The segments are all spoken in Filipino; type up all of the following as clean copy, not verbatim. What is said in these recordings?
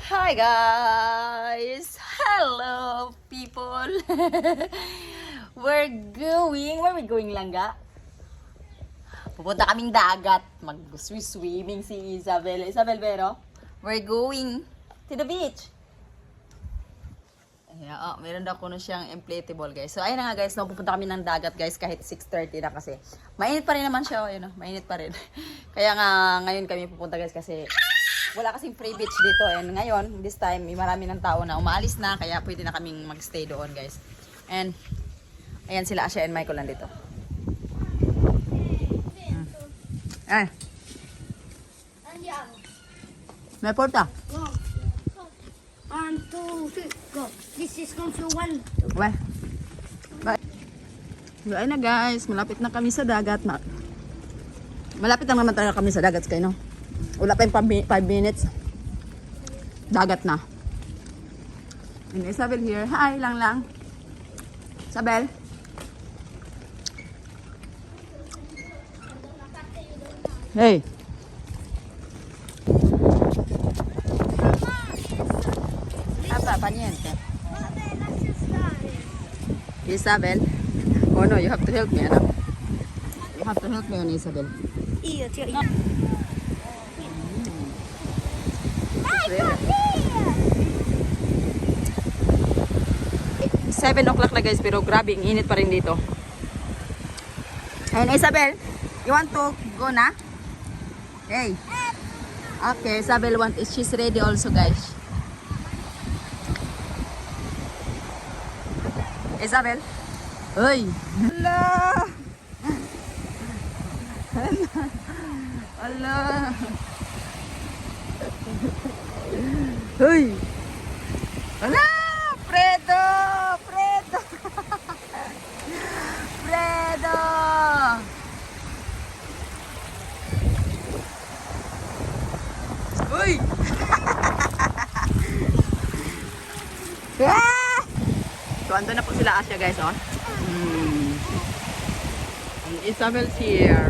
Hi guys! Hello people! Where are we going langga? Pupunta kaming dagat. Mag-swimming si Isabel. Isabel, pero we're going to the beach. Yeah, meron daw kuno siyang inflatable guys. So ayun na nga guys, no, pupunta kami ng dagat guys kahit 6:30 na kasi. Mainit pa rin naman siya, ayun, no, mainit pa rin. Kaya nga ngayon kami pupunta guys kasi wala kasing free beach dito. And ngayon, this time, marami ng tao na umaalis na kaya pwede na kaming magstay doon guys. And ayan sila Asya and Michael nandito. Ay. May porta. Go. 1, 2, 3, go. This is going to 1. Well. Bye. Ayun na guys, malapit na kami sa dagat. Malapit na naman talaga kami sa dagat kayo, no? Wala pa yung 5 minutes. Dagat na. And Isabel here. Hi, lang. Isabel. Hey. Apa niente? Isabel. Oh no, you have to help me, anak. You have to help me on Isabel. Io ti ho... 7 o'clock na guys, pero grabe, ang init pa rin dito. And Isabel, you want to go na? Hey. Okay, Isabel she's ready also guys. Isabel. Hoy. Hala. Hala. Hoy. Hala. Fredo. Fredo. Hoy. So, ando na po sila Asya guys, oh. And Isabel's here.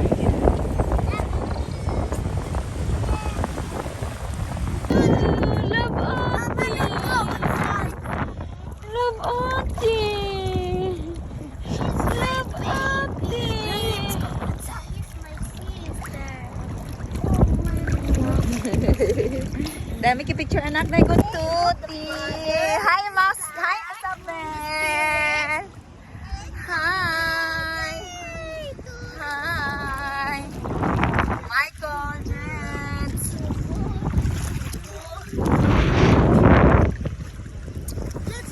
Love Auntie! Love Auntie! Dami ki picture anak na good tuti. Hi Max, hi Isabel. Hi. Hi. Michael Jens.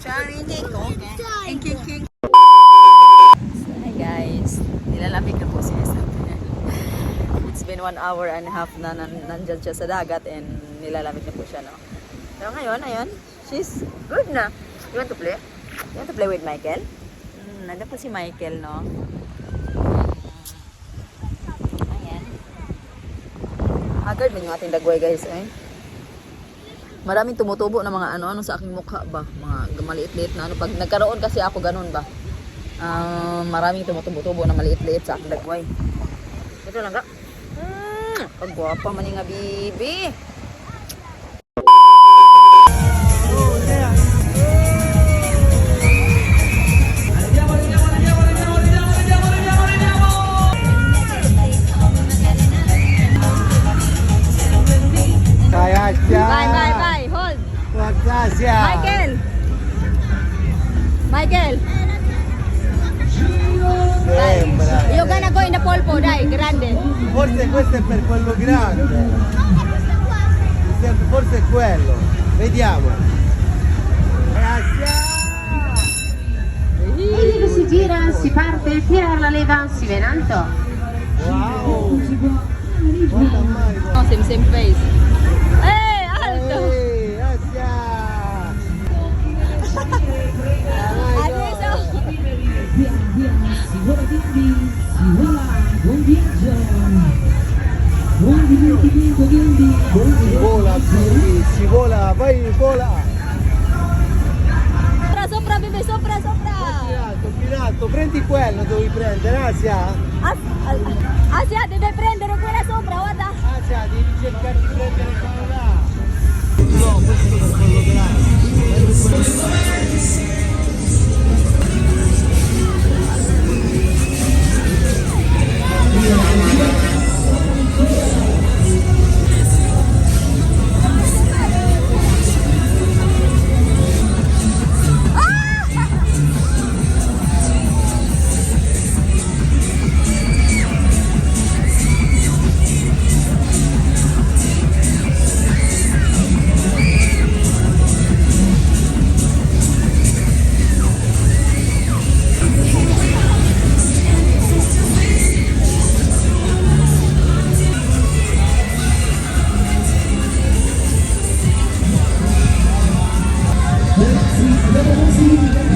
Johnny Nico. And King. So, hi guys. Nilalamig na po si Isabel. It's been 1 hour and a half na nandyan siya sa dagat and nilalamig na po siya, no? Pero ngayon, ayun, she's good na. You want to play? You want to play with Michael? Nandun pa si Michael, no? Ayan. Agad din yung ating dagway, guys, eh. Maraming tumutubo na mga ano sa aking mukha ba? Mga maliit-liit na ano. Pag nagkaroon kasi ako ganun ba? Maraming tumutubo na maliit-liit sa aking dagway. Ito lang ka. Pagwapa man nga bibi. Bye. Hold. Michael. Io gonna go in the polpo, dai, grande. Forse questo è per quello grande. Forse è quello. Vediamo. Grazie. E si gira, si parte, tira la leva, si va in alto. Wow. Guarda Mario. Oh, same face. Hey, alto. Grazie. Adesso. Buon viaggio, buon divertimento quindi, buon Si vola, vai, vola. Sopra, bebe, sopra. In alto, prendi quello, devi prendere, Asia. Asia, deve prendere quella sopra, guarda. Asia, devi cercare di prendere quello là. No, questo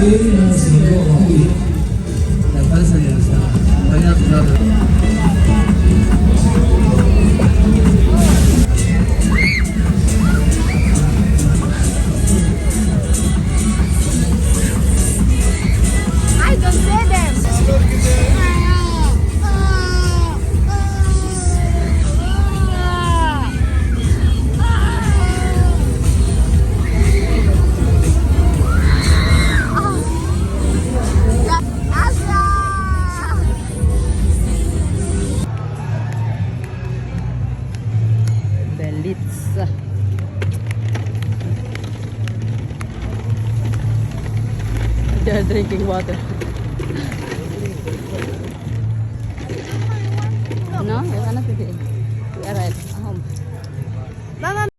I don't say them. Belitz. They are drinking water. No, you're not drinking. We are at home. Mama,